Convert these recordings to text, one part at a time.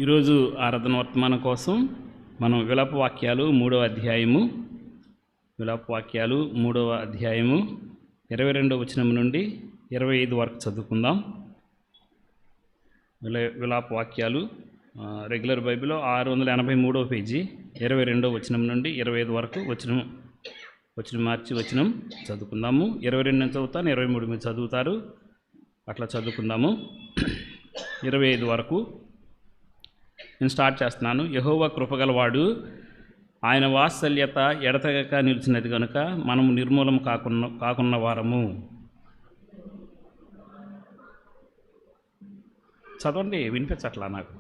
ఈరోజు ఆరాధన వర్తమానం కోసం మనం విలాప వాక్యాలు 3వ అధ్యాయము 22వ వచనం నుండి 25 వరకు చదువుకుందాం. విలాప వాక్యాలు రెగ్యులర్ బైబిల్లో 683వ పేజీ 22వ వచనం నుండి 25 వరకు వచనం మార్చి వచనం చదువుకుందాము. 22 నేను చదువుతాను, 23 మీరు చదువుతారు, అట్లా చదువుకుందాము. 25 వరకు నేను స్టార్ట్ చేస్తున్నాను. యెహోవా కృపగలవాడు, ఆయన వాత్సల్యత ఎడతెగక నిలిచినది కనుక మనము నిర్మూలం కాకున్న వారము. చదవండి, వినిపించట్లా నాకు.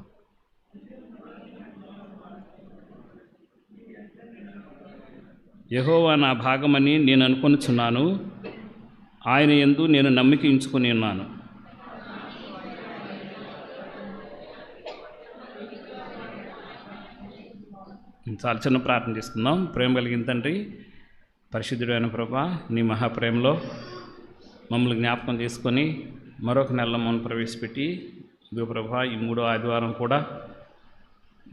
యెహోవా నా భాగమని నేను అనుకొనుచున్నాను, ఆయన యందు నేను నమ్మిక ఉంచుకొని ఉన్నాను. చాలా చిన్న ప్రార్థన చేసుకుందాం. ప్రేమ కలిగిన తండ్రి, పరిశుద్ధుడైన ప్రభా, నీ మహాప్రేమలో మమ్మల్ని జ్ఞాపకం చేసుకొని మరొక నెలలో మమ్మల్ని ప్రవేశపెట్టి ఇదిగో ప్రభా, ఈ 3వ ఆదివారం కూడా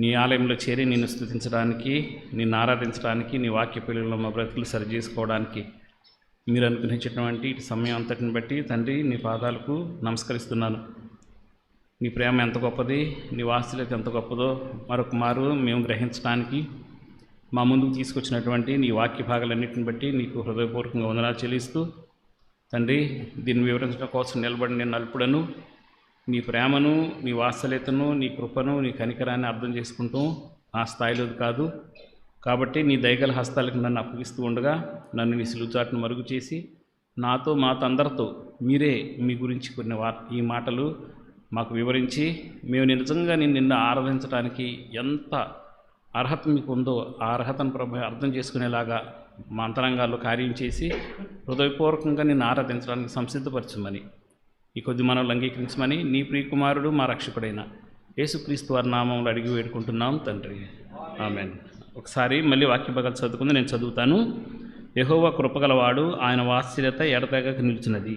నీ ఆలయంలో చేరి నిన్ను స్తుతించడానికి, నిన్ను ఆరాధించడానికి, నీ వాక్య పిల్లల్లో మా బ్రతుకులు సరి చేసుకోవడానికి మీరు అనుగ్రహించినటువంటి ఇటు సమయం అంతటిని బట్టి తండ్రి నీ పాదాలకు నమస్కరిస్తున్నాను. నీ ప్రేమ ఎంత గొప్పది, నీ వాత్సల్యత ఎంత గొప్పదో మరొక మారు మేము గ్రహించడానికి మా ముందుకు తీసుకొచ్చినటువంటి నీ వాక్య భాగాలన్నింటిని బట్టి నీకు హృదయపూర్వకంగా వందనాలు చెల్లిస్తూ తండ్రి, దీన్ని వివరించడం కోసం నిలబడి నేను నలుపుడను నీ ప్రేమను, నీ వాత్సల్యతను, నీ కృపను, నీ కనికరాన్ని అర్థం చేసుకుంటూ ఆ స్థాయిలో కాదు కాబట్టి నీ దయగల హస్తాలకు నన్ను అప్పగిస్తూ ఉండగా నన్ను నీ సిలుచాటును మరుగు చేసి మాతో అందరితో మీరే మీ గురించి కొన్ని ఈ మాటలు మాకు వివరించి మేము నిజంగా నిన్ను ఆరాధించడానికి ఎంత అర్హత మీకు ఉందో ఆ అర్హతను ప్రభు అర్థం చేసుకునేలాగా మా అంతరంగాల్లో కార్యం చేసి హృదయపూర్వకంగా నిన్ను ఆరాధించడానికి సంసిద్ధపరచమని, ఈ కొద్ది మనల్ని అంగీకరించమని నీ ప్రియకుమారుడు మా రక్షకుడైన యేసుక్రీస్తు వారి నామంలో అడిగి వేడుకుంటున్నాం తండ్రి, ఆమేన్. ఒకసారి మళ్ళీ వాక్య భాగాలు చదువుకుంది, నేను చదువుతాను. యెహోవా కృపగలవాడు, ఆయన వాత్సల్యత ఎడతెగక నిలిచినది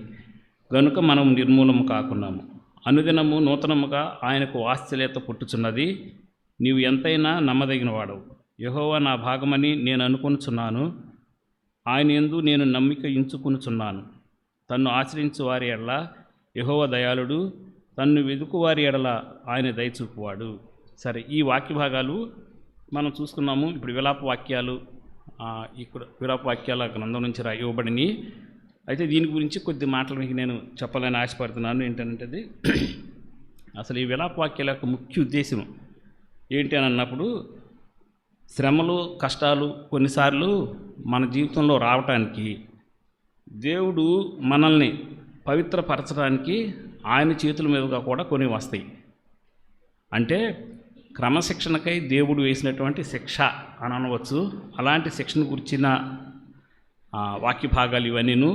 గనుక మనం నిర్మూలము కాకున్నాము. అనుదినము నూతనముగా ఆయనకు వాత్సల్యత పుట్టుచున్నది. నీవు ఎంతైనా నమ్మదగిన వాడవు. యెహోవా నా భాగమని నేను అనుకొనుచున్నాను, ఆయన యందు నేను నమ్మిక ఉంచుకొనుచున్నాను. తన్ను ఆశ్రయించు వారి ఎడల యెహోవా దయాళుడు, తన్ను వెదుకు వారి ఎడల ఆయన దయచూపువాడు. సరే, ఈ వాక్య భాగాలు మనం చూసుకున్నాము. ఇప్పుడు విలాప వాక్యాలు, ఇక్కడ విలాప వాక్యాల గ్రంథం నుంచి ఇవ్వబడినవి. అయితే దీని గురించి కొద్ది మాటలు మీకు నేను చెప్పాలని ఆశపడుతున్నాను. ఏంటంటే అసలు ఈ విలాప వాక్యాల యొక్క ముఖ్య ఉద్దేశం ఏంటి అని అన్నప్పుడు, శ్రమలు, కష్టాలు కొన్నిసార్లు మన జీవితంలో రావటానికి దేవుడు మనల్ని పవిత్రపరచడానికి ఆయన చేతుల మీదుగా కూడా కొన్ని వస్తాయి. అంటే క్రమశిక్షణకై దేవుడు వేసినటువంటి శిక్ష అని అనవచ్చు. అలాంటి శిక్షణ గురించిన వాక్య భాగాలు ఇవన్నీను.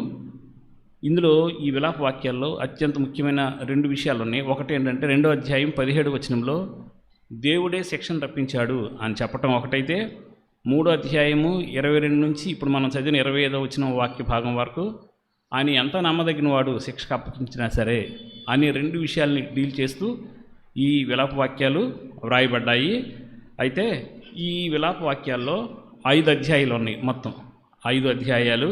ఇందులో ఈ విలాప వాక్యాల్లో అత్యంత ముఖ్యమైన 2 విషయాలు ఉన్నాయి. ఒకటి ఏంటంటే 2వ అధ్యాయం 17వ వచనంలో దేవుడే శిక్షను రప్పించాడు అని చెప్పటం ఒకటైతే, 3వ అధ్యాయము 22 నుంచి ఇప్పుడు మనం చదివిన 25వ వచనం వాక్య భాగం వరకు ఆయన ఎంత నమ్మదగిన వాడు శిక్షకు అప్పగించినా సరే అని 2 విషయాల్ని డీల్ చేస్తూ ఈ విలాప వాక్యాలు వ్రాయబడ్డాయి. అయితే ఈ విలాప వాక్యాల్లో 5 అధ్యాయాలు ఉన్నాయి. మొత్తం 5 అధ్యాయాలు.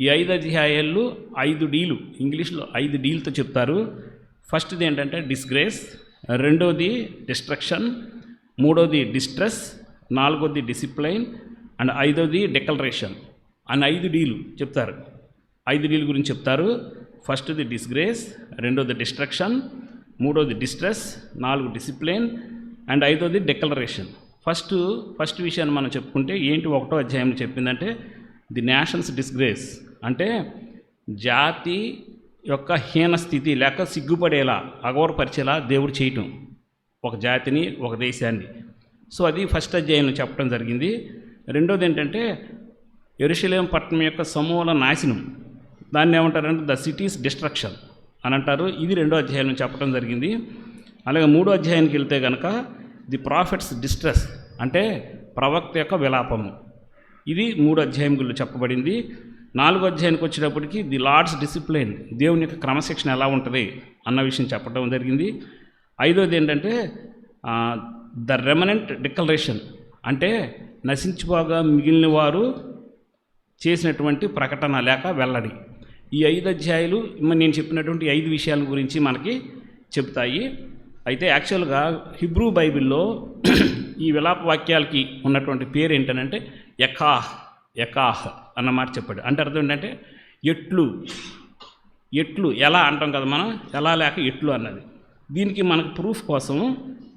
ఈ 5 అధ్యాయాలు 5 డీలు, ఇంగ్లీష్లో 5 డీలతో చెప్తారు. ఫస్ట్ది ఏంటంటే డిస్గ్రేస్, 2వది డిస్ట్రక్షన్, 3వది డిస్ట్రెస్, 4వది డిసిప్లైన్ అండ్ 5వది డిక్లరేషన్ అని 5 డీలు చెప్తారు. 5 డీలు గురించి చెప్తారు. ఫస్ట్ది డిస్గ్రేస్, 2వది డిస్ట్రక్షన్, 3వది డిస్ట్రెస్, 4 డిసిప్లైన్ అండ్ 5వది డిక్లరేషన్. ఫస్ట్ విషయాన్ని మనం చెప్పుకుంటే ఏంటి 1వ అధ్యాయంలో చెప్పిందంటే ది నేషన్స్ డిస్గ్రేస్, అంటే జాతి యొక్క హీన స్థితి లేక సిగ్గుపడేలా, అగౌరవపరిచేలా దేవుడు చేయటం ఒక జాతిని, ఒక దేశాన్ని. సో అది ఫస్ట్ అధ్యాయంలో చెప్పడం జరిగింది. 2వది ఏంటంటే యెరూషలేము పట్టణం యొక్క సమూల నాశనం, దాన్ని ఏమంటారంటే ద సిటీస్ డిస్ట్రక్షన్ అని అంటారు. ఇది 2వ అధ్యాయంలో చెప్పడం జరిగింది. అలాగే 3వ అధ్యాయానికి వెళ్తే కనుక ది ప్రాఫిట్స్ డిస్ట్రెస్, అంటే ప్రవక్త యొక్క విలాపము, ఇది 3వ అధ్యాయంలో చెప్పబడింది. 4వ అధ్యాయానికి వచ్చేటప్పటికి ది లార్డ్స్ డిసిప్లైన్, దేవుని యొక్క క్రమశిక్షణ ఎలా ఉంటుంది అన్న విషయం చెప్పడం జరిగింది. 5వది ఏంటంటే ద రెమనెంట్ డిక్లరేషన్ అంటే నశించిపోగా మిగిలిన వారు చేసినటువంటి ప్రకటన లేక వెల్లడి. ఈ 5 అధ్యాయాలు నేను చెప్పినటువంటి 5 విషయాల గురించి మనకి చెప్తాయి. అయితే యాక్చువల్గా హిబ్రూ బైబిల్లో ఈ విలాప వాక్యాలకి ఉన్నటువంటి పేరు ఏంటంటే ఎకాహ్ అన్నమాట చెప్పాడు. అంటే అర్థం ఏంటంటే ఎట్లు ఎలా అంటాం కదా మనం, ఎలా లేక ఎట్లు అన్నది. దీనికి మనకు ప్రూఫ్ కోసం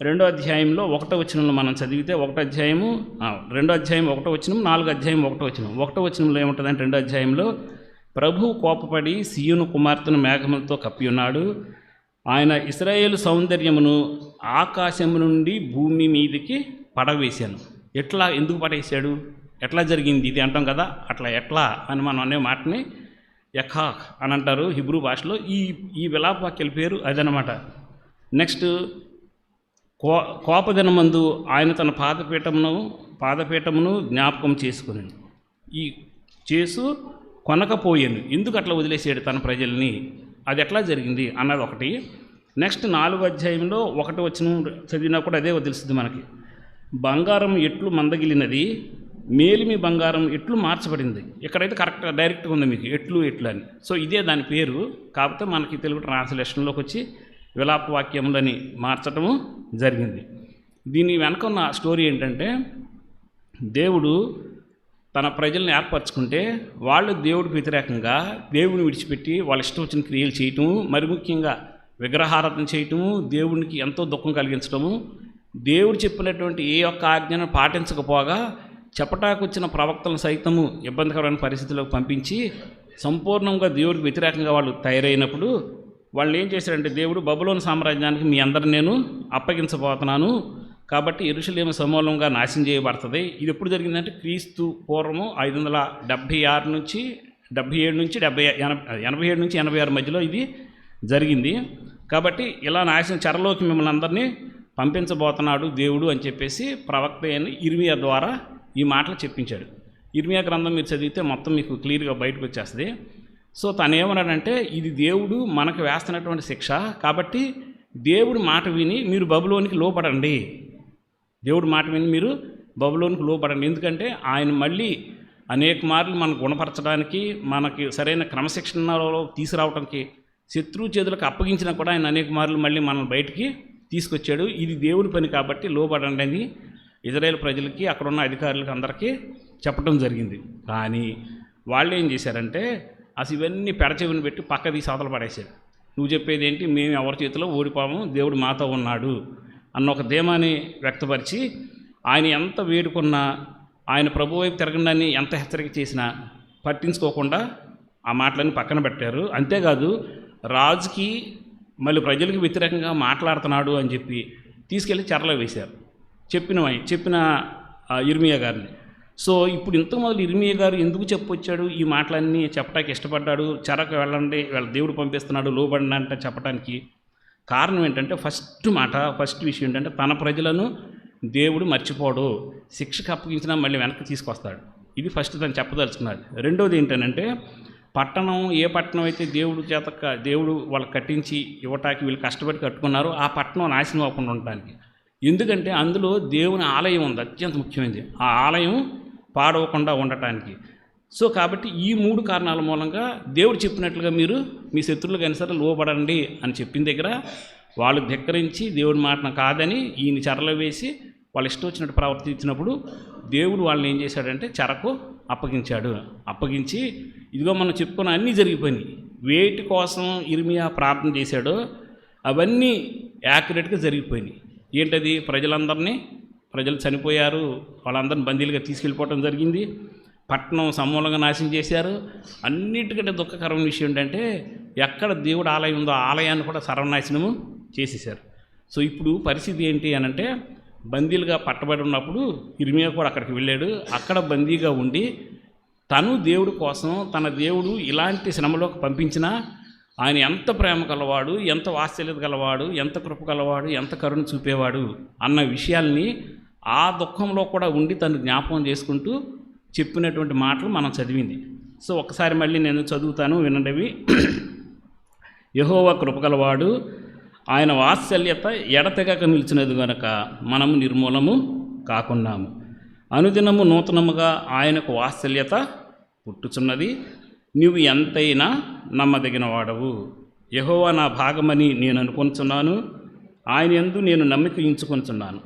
2వ అధ్యాయంలో 1వ వచనంలో మనం చదివితే 2వ అధ్యాయం 1వ వచనం, 4వ అధ్యాయం 1వ వచనం. 1వ వచనంలో ఏముంటుందంటే 2వ అధ్యాయంలో ప్రభువు కోపపడి సీయోను కుమార్తెను మేఘములతో కప్పి ఉన్నాడు, ఆయన ఇశ్రాయేలు సౌందర్యమును ఆకాశము నుండి భూమి మీదకి పడవేశాను. ఎట్లా, ఎందుకు పడవేశాడు, ఎట్లా జరిగింది ఇది అంటాం కదా, అట్లా ఎట్లా అని మనం అనే మాటని యఖాహ్ అని అంటారు హిబ్రూ భాషలో. ఈ విలాప వాక్యాల పేరు అదనమాట. నెక్స్ట్ కోపదినమందు ఆయన తన పాదపీఠమును జ్ఞాపకం చేసుకుని కొనకపోయాను. ఎందుకు అట్లా వదిలేసాడు తన ప్రజల్ని, అది ఎట్లా జరిగింది అన్నది ఒకటి. నెక్స్ట్ 4వ అధ్యాయంలో 1వ వచనం చదివినా కూడా అదే తెలుస్తుంది మనకి. బంగారం ఎట్లు మందగిలినది, మేలిమి బంగారం ఎట్లు మార్చబడింది. ఇక్కడైతే కరెక్ట్గా డైరెక్ట్గా ఉంది మీకు ఎట్లు అని. సో ఇదే దాని పేరు. కాకపోతే మనకి తెలుగు ట్రాన్స్లేషన్లోకి వచ్చి విలాప వాక్యములని మార్చటము జరిగింది. దీని వెనక ఉన్న స్టోరీ ఏంటంటే, దేవుడు తన ప్రజల్ని ఏర్పరచుకుంటే వాళ్ళు దేవుడికి వ్యతిరేకంగా దేవుడిని విడిచిపెట్టి వాళ్ళ ఇష్టం వచ్చిన క్రియలు చేయటము, మరి ముఖ్యంగా విగ్రహారాధన చేయటము, దేవునికి ఎంతో దుఃఖం కలిగించడము, దేవుడు చెప్పినటువంటి ఏ ఒక్క ఆజ్ఞను పాటించకపోగా చెప్పటానికి వచ్చిన ప్రవక్తలను సైతము ఇబ్బందికరమైన పరిస్థితుల్లోకి పంపించి సంపూర్ణంగా దేవుడికి వ్యతిరేకంగా వాళ్ళు తయారైనప్పుడు వాళ్ళు ఏం చేశారంటే, దేవుడు బబులోను సామ్రాజ్యానికి మీ అందరిని నేను అప్పగించబోతున్నాను, కాబట్టి యెరూషలేము సమూలంగా నాశనం చేయబడుతుంది. ఇది ఎప్పుడు జరిగిందంటే క్రీస్తు పూర్వము 576 నుంచి 77 నుంచి 87 నుంచి 86 మధ్యలో ఇది జరిగింది. కాబట్టి ఇలా చెరలోకి మిమ్మల్ని అందరినీ పంపించబోతున్నాడు దేవుడు అని చెప్పేసి ప్రవక్త అయిన ఇర్మియా ద్వారా ఈ మాటలు చెప్పించాడు. ఇర్మియా గ్రంథం మీరు చదివితే మొత్తం మీకు క్లియర్గా బయటకు వచ్చేస్తుంది. సో తను ఏమన్నాడంటే, ఇది దేవుడు మనకు వేస్తున్నటువంటి శిక్ష, కాబట్టి దేవుడి మాట విని మీరు బబులోనికి లోపడండి, దేవుడి మాట విని మీరు బబులోనికి లోపడండి. ఎందుకంటే ఆయన మళ్ళీ అనేక మార్లు మనకు గుణపరచడానికి, మనకి సరైన క్రమశిక్షణలో తీసుకురావడానికి, శత్రువు చేతులకు అప్పగించినా కూడా ఆయన అనేక మార్లు మళ్ళీ మనల్ని బయటికి తీసుకొచ్చాడు. ఇది దేవుడి పని కాబట్టి లోపడండి అని ఇజ్రాయేల్ ప్రజలకి అక్కడున్న అధికారులకు అందరికీ చెప్పడం జరిగింది. కానీ వాళ్ళు ఏం చేశారంటే, అసలు ఇవన్నీ పెడచెవిని పెట్టి పక్క తీసి అవతల పడేశారు. నువ్వు చెప్పేది ఏంటి, మేము ఎవరి చేతిలో ఓడిపోము, దేవుడు మాతో ఉన్నాడు అన్న ఒక ధీమాని వ్యక్తపరిచి ఆయన ఎంత వేడుకున్నా, ఆయన ప్రభు వైపు తిరగడాన్ని ఎంత హెచ్చరిక చేసినా పట్టించుకోకుండా ఆ మాటలన్నీ పక్కన పెట్టారు. అంతేకాదు రాజుకి మళ్ళీ ప్రజలకు వ్యతిరేకంగా మాట్లాడుతున్నాడు అని చెప్పి తీసుకెళ్ళి చెరలో వేశారు చెప్పిన ఇర్మియా గారిని. సో ఇప్పుడు ఇంతకు మొదలు ఇర్మియా గారు ఎందుకు చెప్పొచ్చాడు, ఈ మాటలన్నీ చెప్పడానికి ఇష్టపడ్డాడు, చెరకు వెళ్ళండి, వాళ్ళ దేవుడు పంపిస్తున్నాడు, లోబడండి అంటే చెప్పడానికి కారణం ఏంటంటే, ఫస్ట్ విషయం ఏంటంటే, తన ప్రజలను దేవుడు మర్చిపోడు, శిక్షకు అప్పగించినా మళ్ళీ వెనక్కి తీసుకొస్తాడు. ఇది ఫస్ట్ తను చెప్పదలుచుకున్నాడు. రెండోది ఏంటంటే, ఏ పట్టణం అయితే దేవుడు వాళ్ళకి కట్టించి ఇవ్వటానికి వీళ్ళు కష్టపడి కట్టుకున్నారో ఆ పట్టణం నాశనం అవ్వకుండా ఉండటానికి. ఎందుకంటే అందులో దేవుని ఆలయం ఉంది, అత్యంత ముఖ్యమైనది. ఆ ఆలయం పాడవకుండా ఉండటానికి. సో కాబట్టి ఈ 3 కారణాల మూలంగా దేవుడు చెప్పినట్లుగా మీరు మీ శత్రువులకు అయినా సరే లోబడండి అని చెప్పిన దగ్గర వాళ్ళు ధిక్కరించి దేవుడి మాటను కాదని ఈయన చెరలో వేసి వాళ్ళు ఇష్టం వచ్చినట్టు ప్రవర్తించినప్పుడు దేవుడు వాళ్ళని ఏం చేశాడంటే చెరకు అప్పగించి ఇదిగో మనం చెప్పుకున్న అన్నీ జరిగిపోయినాయి. వేటి కోసం ఇర్మియా ప్రార్థన చేశాడో అవన్నీ యాక్యురేట్గా జరిగిపోయినాయి. ఏంటది, ప్రజలు చనిపోయారు, వాళ్ళందరిని బందీలుగా తీసుకెళ్ళిపోవడం జరిగింది, పట్టణం సమూలంగా నాశనం చేశారు. అన్నిటికంటే దుఃఖకరమైన విషయం ఏంటంటే, ఎక్కడ దేవుడు ఆలయం ఉందో ఆ ఆలయాన్ని కూడా సర్వనాశనము చేసేసారు. సో ఇప్పుడు పరిస్థితి ఏంటి అని అంటే, బందీలుగా పట్టబడి ఉన్నప్పుడు ఇర్మియా కూడా అక్కడికి వెళ్ళాడు. అక్కడ బందీగా ఉండి తను దేవుడి కోసం, తన దేవుడు ఇలాంటి శ్రమలోకి పంపించినా ఆయన ఎంత ప్రేమ గలవాడు, ఎంత వాత్సల్యత గలవాడు, ఎంత కృప గలవాడు, ఎంత కరుణ చూపేవాడు అన్న విషయాల్ని ఆ దుఃఖంలో కూడా ఉండి తను జ్ఞాపకం చేసుకుంటూ చెప్పినటువంటి మాటలు మనం చదివింది. సో ఒకసారి మళ్ళీ నేను చదువుతాను, వినండి. యెహోవా కృపగలవాడు, ఆయన వాత్సల్యత ఎడతెగక నిలిచినది గనుక మనము నిర్మూలము కాకున్నాము. అనుదినము నూతనముగా ఆయనకు వాత్సల్యత పుట్టుచున్నది. నీవు ఎంతైనా నమ్మదగిన వాడవు. యెహోవా నా భాగమని నేను అనుకొనుచున్నాను. ఆయన యందు నేను నమ్మిక ఉంచుకొనుచున్నాను.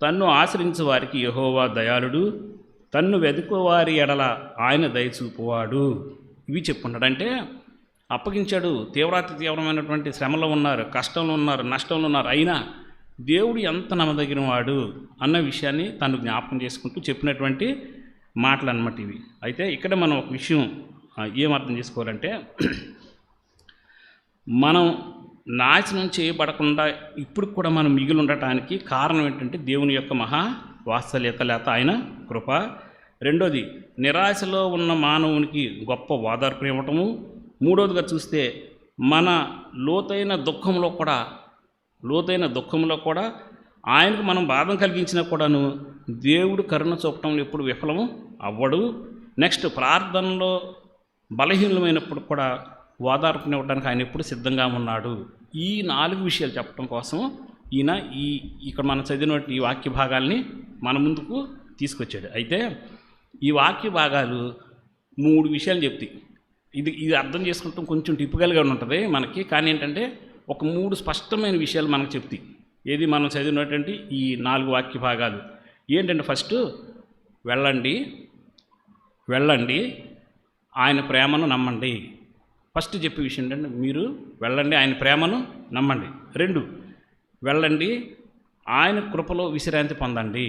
తన్ను ఆశ్రయించు వారికి యెహోవా దయాళుడు. తన్ను వెతుకువారి ఎడల ఆయన దయచూపువాడు. ఇవి చెప్పుకున్నాడంటే అప్పగించాడు. తీవ్రమైనటువంటి శ్రమలో ఉన్నారు, కష్టంలో ఉన్నారు, నష్టంలో ఉన్నారు. అయినా దేవుడు ఎంత నమ్మదగిన వాడు అన్న విషయాన్ని తను జ్ఞాపకం చేసుకుంటూ చెప్పినటువంటి మాటలు అన్నమాట ఇవి. అయితే ఇక్కడ మనం ఒక విషయం ఏం అర్థం చేసుకోవాలంటే, మనం నాశనం చేయబడకుండా ఇప్పుడు కూడా మనం మిగిలి ఉండటానికి కారణం ఏంటంటే దేవుని యొక్క మహా వాత్సల్యత లేక ఆయన కృప. రెండోది, నిరాశలో ఉన్న మానవునికి గొప్ప ఓదార్పు ఇవ్వటము. మూడోదిగా చూస్తే మన లోతైన దుఃఖంలో కూడా ఆయనకు మనం బాధం కలిగించినా కూడాను దేవుడు కరుణ చూపటంలో ఎప్పుడు విఫలము అవ్వడు. నెక్స్ట్, ప్రార్థనలో బలహీనమైనప్పుడు కూడా ఓదార్పునివ్వడానికి ఆయన ఎప్పుడు సిద్ధంగా ఉన్నాడు. ఈ 4 విషయాలు చెప్పడం కోసం ఈయన ఇక్కడ మనం చదివినటువంటి ఈ వాక్య భాగాల్ని మన ముందుకు తీసుకొచ్చాడు. అయితే ఈ వాక్య భాగాలు 3 విషయాలు చెప్తాయి. ఇది అర్థం చేసుకుంటాం కొంచెం టిపికల్గా ఉంటుంది మనకి. కానీ ఏంటంటే ఒక 3 స్పష్టమైన విషయాలు మనకు చెప్తాయి. ఏది మనం చదివినటువంటి ఈ 4 వాక్య భాగాలు ఏంటంటే, ఫస్ట్ వెళ్ళండి ఆయన ప్రేమను నమ్మండి. ఫస్ట్ చెప్పే విషయం ఏంటంటే, మీరు వెళ్ళండి ఆయన ప్రేమను నమ్మండి. 2, వెళ్ళండి ఆయన కృపలో విశ్రాంతి పొందండి.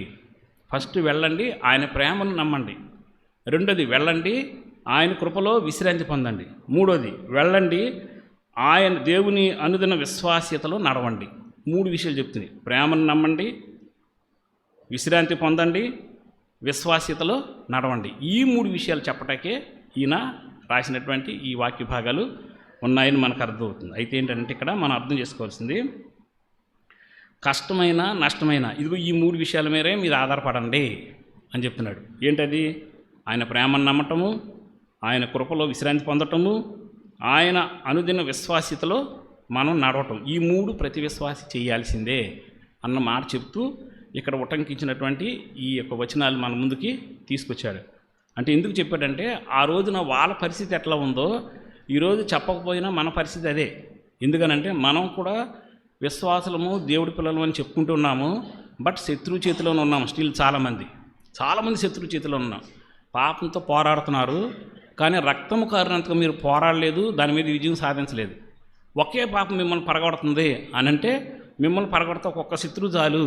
ఫస్ట్ వెళ్ళండి ఆయన ప్రేమను నమ్మండి. రెండోది, వెళ్ళండి ఆయన కృపలో విశ్రాంతి పొందండి. మూడోది, వెళ్ళండి ఆయన దేవుని అనుదిన విశ్వాస్యతలో నడవండి. 3 విషయాలు చెప్తుంది. ప్రేమను నమ్మండి, విశ్రాంతి పొందండి, విశ్వాస్యతలో నడవండి. ఈ 3 విషయాలు చెప్పటాకే ఈయన రాసినటువంటి ఈ వాక్య భాగాలు ఉన్నాయని మనకు అర్థమవుతుంది. అయితే ఏంటంటే ఇక్కడ మనం అర్థం చేసుకోవాల్సింది, కష్టమైన నష్టమైన ఇదిగో ఈ 3 విషయాల మేరే మీరు ఆధారపడండి అని చెప్తున్నాడు. ఏంటది? ఆయన ప్రేమను నమ్మటము, ఆయన కృపలో విశ్రాంతి పొందటము, ఆయన అనుదిన విశ్వాస్యతలో మనం నడవటం. ఈ 3 ప్రతి విశ్వాసి చేయాల్సిందే అన్న మాట చెప్తూ ఇక్కడ ఉటంకించినటువంటి ఈ యొక్క వచనాలు మన ముందుకి తీసుకొచ్చాడు. అంటే ఎందుకు చెప్పాడంటే, ఆ రోజున వాళ్ళ పరిస్థితి ఎట్లా ఉందో ఈరోజు చెప్పకపోయినా మన పరిస్థితి అదే. ఎందుకనంటే మనం కూడా విశ్వాసులము, దేవుడి పిల్లలు అని చెప్పుకుంటున్నాము. బట్ శత్రువు చేతిలోనే ఉన్నాము స్టిల్. చాలామంది శత్రువు చేతిలో ఉన్నాం. పాపంతో పోరాడుతున్నారు, కానీ రక్తము కారినంతగా మీరు పోరాడలేదు, దాని మీద విజయం సాధించలేదు. ఒకే పాపం మిమ్మల్ని పరగొడుతుంది అని అంటే, మిమ్మల్ని పరగొడితే ఒక్కొక్క శత్రువు చాలు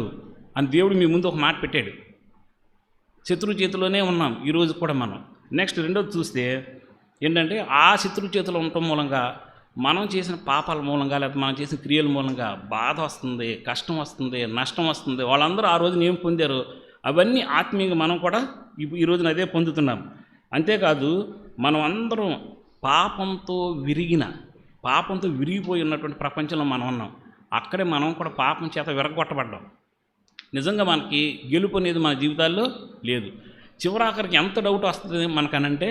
అని దేవుడు మీ ముందు ఒక మాట పెట్టాడు. శత్రువు చేతిలోనే ఉన్నాం ఈరోజు కూడా మనం. నెక్స్ట్, రెండోది చూస్తే ఏంటంటే, ఆ శత్రువు చేతిలో ఉండటం మూలంగా మనం చేసిన పాపాల మూలంగా లేకపోతే మనం చేసిన క్రియల మూలంగా బాధ వస్తుంది, కష్టం వస్తుంది, నష్టం వస్తుంది. వాళ్ళందరూ ఆ రోజున ఏం పొందారో అవన్నీ ఆత్మీయంగా మనం కూడా ఈ రోజున అదే పొందుతున్నాం. అంతేకాదు, మనం అందరం పాపంతో విరిగిపోయి ఉన్నటువంటి ప్రపంచంలో మనం ఉన్నాం. అక్కడే మనం కూడా పాపం చేత విరగొట్టబడ్డాం. నిజంగా మనకి గెలుపు అనేది మన జీవితాల్లో లేదు. చివరాఖరికి ఎంత డౌట్ వస్తుంది మనకనంటే,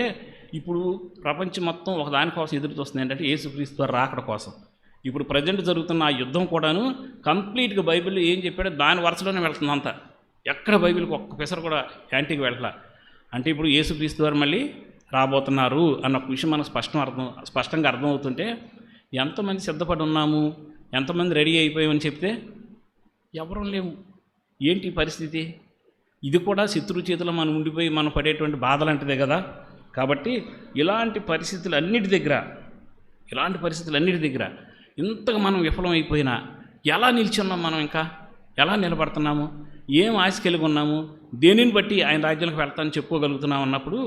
ఇప్పుడు ప్రపంచం మొత్తం ఒక దానికోసం ఎదురు చూస్తుంది. ఏంటంటే యేసుక్రీస్తు వారి రాకడ కోసం. ఇప్పుడు ప్రజెంట్ జరుగుతున్న ఆ యుద్ధం కూడాను కంప్లీట్గా బైబిల్లో ఏం చెప్పాడో దాని వరుసలోనే వెళ్తుంది అంతా. ఎక్కడ బైబిల్కి ఒక్క పిసరు కూడా యాంటీకి వెళ్ళాల. అంటే ఇప్పుడు యేసుక్రీస్తు వారు మళ్ళీ రాబోతున్నారు అన్న ఒక విషయం మనకు స్పష్టంగా అర్థమవుతుంటే, ఎంతమంది సిద్ధపడి ఉన్నాము, ఎంతమంది రెడీ అయిపోయామని చెప్తే ఎవరూ లేము. ఏంటి పరిస్థితి? ఇది కూడా శత్రు చేతిలో మనం ఉండిపోయి మనం పడేటువంటి బాధలంటిదే కదా. కాబట్టి ఇలాంటి పరిస్థితులన్నిటి దగ్గర ఇంతగా మనం విఫలమైపోయినా ఎలా నిల్చున్నాం, మనం ఇంకా ఎలా నిలబడుతున్నాము, ఏం ఆశ కలిగి ఉన్నాము, దేనిని బట్టి ఆయన రాజ్యానికి వెళ్తానని చెప్పుకోగలుగుతున్నాం అన్నప్పుడు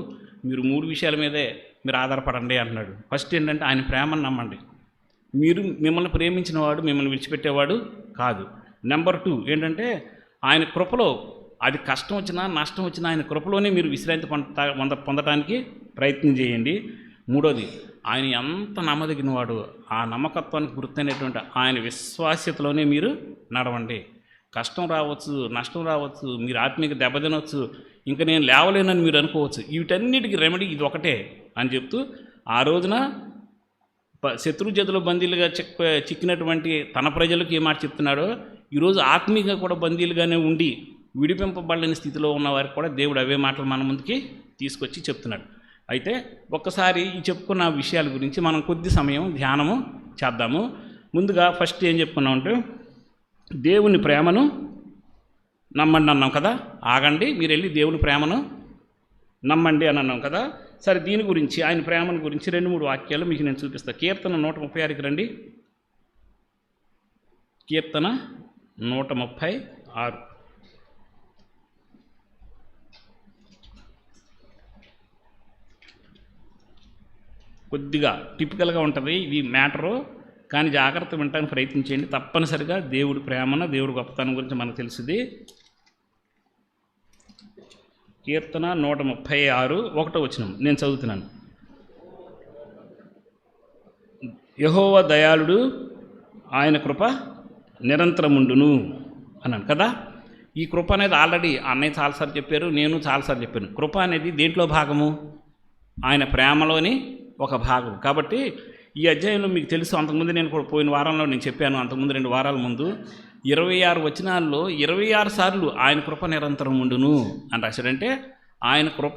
మీరు 3 విషయాల మీదే మీరు ఆధారపడండి అంటున్నాడు. ఫస్ట్ ఏంటంటే, ఆయన ప్రేమను నమ్మండి. మిమ్మల్ని ప్రేమించిన వాడు మిమ్మల్ని విడిచిపెట్టేవాడు కాదు. నెంబర్ 2 ఏంటంటే, ఆయన కృపలో అది కష్టం వచ్చినా నష్టం వచ్చినా ఆయన కృపలోనే మీరు విశ్రాంతి పొందటానికి ప్రయత్నం చేయండి. మూడోది, ఆయన ఎంత నమ్మదగిన వాడు, ఆ నమ్మకత్వానికి గుర్తైనటువంటి ఆయన విశ్వాస్యతలోనే మీరు నడవండి. కష్టం రావచ్చు, నష్టం రావచ్చు, మీరు ఆత్మీయ దెబ్బతినవచ్చు, ఇంకా నేను లేవలేనని మీరు అనుకోవచ్చు. వీటన్నిటికీ రెమెడీ ఇది ఒకటే అని చెప్తూ ఆ రోజున శత్రు చేతిలో బందీలుగా చిక్కినటువంటి తన ప్రజలకు ఏ మాట చెప్తున్నాడో ఈరోజు ఆత్మీయంగా కూడా బందీలుగానే ఉండి విడిపింపబడలేని స్థితిలో ఉన్న వారికి కూడా దేవుడు అవే మాటలు మన ముందుకి తీసుకొచ్చి చెప్తున్నాడు. అయితే ఒక్కసారి ఈ చెప్పుకున్న విషయాల గురించి మనం కొద్ది సమయం ధ్యానము చేద్దాము. ముందుగా ఫస్ట్ ఏం చెప్పుకున్నామంటే దేవుని ప్రేమను నమ్మండి అన్నాం కదా. ఆగండి, మీరు వెళ్ళి దేవుని ప్రేమను నమ్మండి అని అన్నాం కదా. సరే, దీని గురించి ఆయన ప్రేమను గురించి 2-3 వాక్యాలు మీకు నేను చూపిస్తాను. కీర్తన 136కి రండి. కీర్తన 136. కొద్దిగా టిపికల్గా ఉంటుంది ఇది మ్యాటరు, కానీ జాగ్రత్త వినటానికి ప్రయత్నించండి. తప్పనిసరిగా దేవుడి ప్రేమను, దేవుడి గొప్పతనం గురించి మనకు తెలుసుది. కీర్తన 136 1వ వచనం నేను చదువుతున్నాను. యెహోవా దయాళుడు, ఆయన కృప నిరంతరముండును అన్నాను కదా. ఈ కృప అనేది ఆల్రెడీ అన్నయ్య చాలాసార్లు చెప్పారు, నేను చాలాసార్లు చెప్పాను. కృప అనేది దేంట్లో భాగము? ఆయన ప్రేమలోని ఒక భాగం. కాబట్టి ఈ అధ్యాయంలో మీకు తెలుసు, అంతకుముందు నేను కూడా పోయిన వారంలో నేను చెప్పాను, అంతకుముందు 2 వారాల ముందు 26 వచనాల్లో 26 సార్లు ఆయన కృప నిరంతరం ఉండును అని రాశాడంటే ఆయన కృప,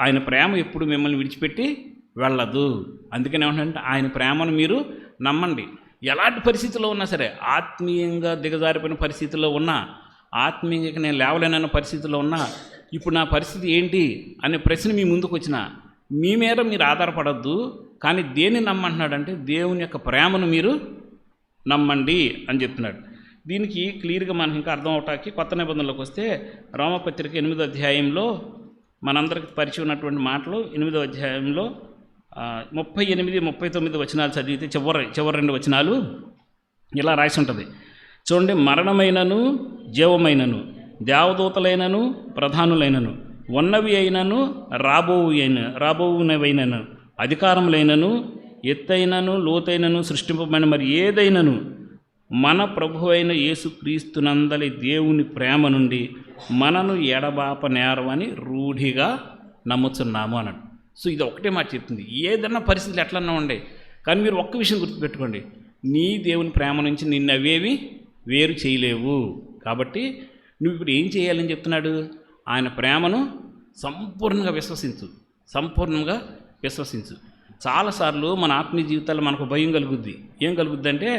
ఆయన ప్రేమ ఎప్పుడు మిమ్మల్ని విడిచిపెట్టి వెళ్ళదు. అందుకని ఏమంటే ఆయన ప్రేమను మీరు నమ్మండి. ఎలాంటి పరిస్థితుల్లో ఉన్నా సరే, ఆత్మీయంగా దిగజారిపోయిన పరిస్థితుల్లో ఉన్నా, ఆత్మీయంగా నేను లేవలేనన్న పరిస్థితుల్లో ఉన్నా, ఇప్పుడు నా పరిస్థితి ఏంటి అనే ప్రశ్న మీ ముందుకు వచ్చినా మీ మీద మీరు ఆధారపడద్దు. కానీ దేన్ని నమ్మంటున్నాడంటే దేవుని యొక్క ప్రేమను మీరు నమ్మండి అని చెప్తున్నాడు. దీనికి క్లియర్గా మనకి ఇంకా అర్థం అవటానికి కొత్త నిబంధనలోకి వస్తే రోమపత్రిక 8వ అధ్యాయంలో మనందరికి పరిచయం ఉన్నటువంటి మాటలు 8వ అధ్యాయంలో 38, 39 వచనాలు చదివితే చివరి 2 వచనాలు ఇలా రాసి ఉంటుంది. చూడండి, మరణమైనను జీవమైనను, దేవదూతలైనను ప్రధానులైనను, ఉన్నవి అయినను రాబోవునవైనను, అధికారములైనను, ఎత్తైనను లోతైనను, సృష్టింపబడిన మరి ఏదైనను మన ప్రభు అయిన యేసుక్రీస్తునందలి దేవుని ప్రేమ నుండి మనను ఎడబాప నేరవని రూఢిగా నమ్ముతున్నాము అన్నాడు. సో ఇది ఒకటే మాట చెప్తుంది. ఏదన్నా పరిస్థితులు ఎట్లన్నా ఉండే, కానీ మీరు ఒక్క విషయం గుర్తుపెట్టుకోండి, నీ దేవుని ప్రేమ నుంచి నిన్ను అవేవి వేరు చేయలేవు. కాబట్టి నువ్వు ఇప్పుడు ఏం చేయాలని చెప్తున్నాడు? ఆయన ప్రేమను సంపూర్ణంగా విశ్వసించు. చాలాసార్లు మన ఆత్మీయ జీవితాల్లో మనకు భయం కలుగుద్ది. ఏం కలుగుద్ది అంటే,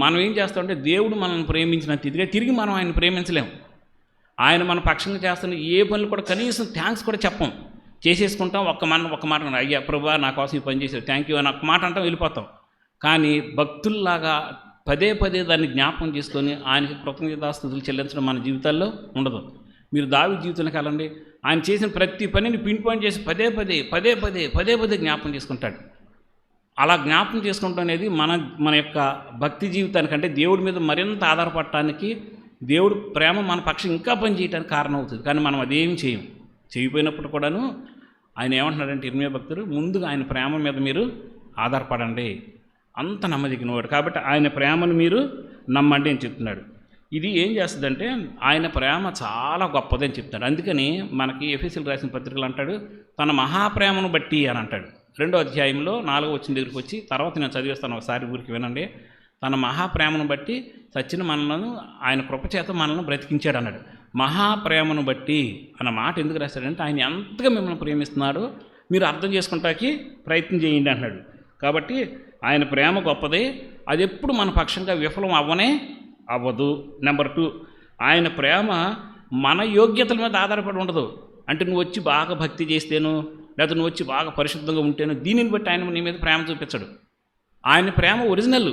మనం ఏం చేస్తామంటే దేవుడు మనల్ని ప్రేమించినంత ఇదిగా తిరిగి మనం ఆయన ప్రేమించలేము. ఆయన మన పక్షంగా చేస్తున్న ఏ పనులు కూడా కనీసం థ్యాంక్స్ కూడా చెప్పం, చేసేసుకుంటాం. ఒక్క మాట అయ్యా ప్రభువా నా కోసం ఈ పని చేశారు, థ్యాంక్ యూ అని ఒక మాట అంటాం, వెళ్ళిపోతాం. కానీ భక్తుల్లాగా పదే దాన్ని జ్ఞాపకం చేసుకొని ఆయనకి కృతజ్ఞతాస్తుతులు చెల్లించడం మన జీవితాల్లో ఉండదు. మీరు దావీదు జీవితానికి వెళ్ళండి, ఆయన చేసిన ప్రతి పనిని పిన్ పాయింట్ చేసి పదే జ్ఞాపకం చేసుకుంటాడు. అలా జ్ఞాపకం చేసుకుంటాం అనేది మన యొక్క భక్తి జీవితానికంటే దేవుడి మీద మరింత ఆధారపడటానికి, దేవుడు ప్రేమ మన పక్షం ఇంకా పని చేయడానికి కారణం అవుతుంది. కానీ మనం అదేమి చేయకపోయినప్పుడు కూడాను ఆయన ఏమంటున్నాడంటే ఇర్మియా భక్తుడు, ముందుగా ఆయన ప్రేమ మీద మీరు ఆధారపడండి, అంత నమ్మదగినవాడు. కాబట్టి ఆయన ప్రేమను మీరు నమ్మండి అని చెప్తున్నాడు. ఇది ఏం చేస్తుందంటే ఆయన ప్రేమ చాలా గొప్పదని చెప్తాడు. అందుకని మనకి ఎఫెసీయులకు రాసిన పత్రికలు అంటాడు, తన మహాప్రేమను బట్టి అని అంటాడు. 2వ అధ్యాయంలో 4వ వచనం దగ్గరికి వచ్చి, తర్వాత నేను చదివేస్తాను, ఒకసారి ఊరికి వినండి. తన మహాప్రేమను బట్టి చచ్చిన మనలను ఆయన కృపచేత మనల్ని బ్రతికించాడు అన్నాడు. మహాప్రేమను బట్టి అన్న మాట ఎందుకు రాశాడంటే ఆయన ఎంతగా మిమ్మల్ని ప్రేమిస్తున్నాడో మీరు అర్థం చేసుకుంటానికి ప్రయత్నం చేయండి అంటున్నాడు. కాబట్టి ఆయన ప్రేమ గొప్పదే, అది ఎప్పుడు మన పక్షంగా విఫలం అవ్వదు. నెంబర్ 2, ఆయన ప్రేమ మన యోగ్యతల మీద ఆధారపడి ఉండదు. అంటే నువ్వు వచ్చి బాగా భక్తి చేస్తేను, లేదా నువ్వు వచ్చి బాగా పరిశుద్ధంగా ఉంటేను, దీనిని బట్టి ఆయన నీ మీద ప్రేమ చూపించడు. ఆయన ప్రేమ ఒరిజినల్.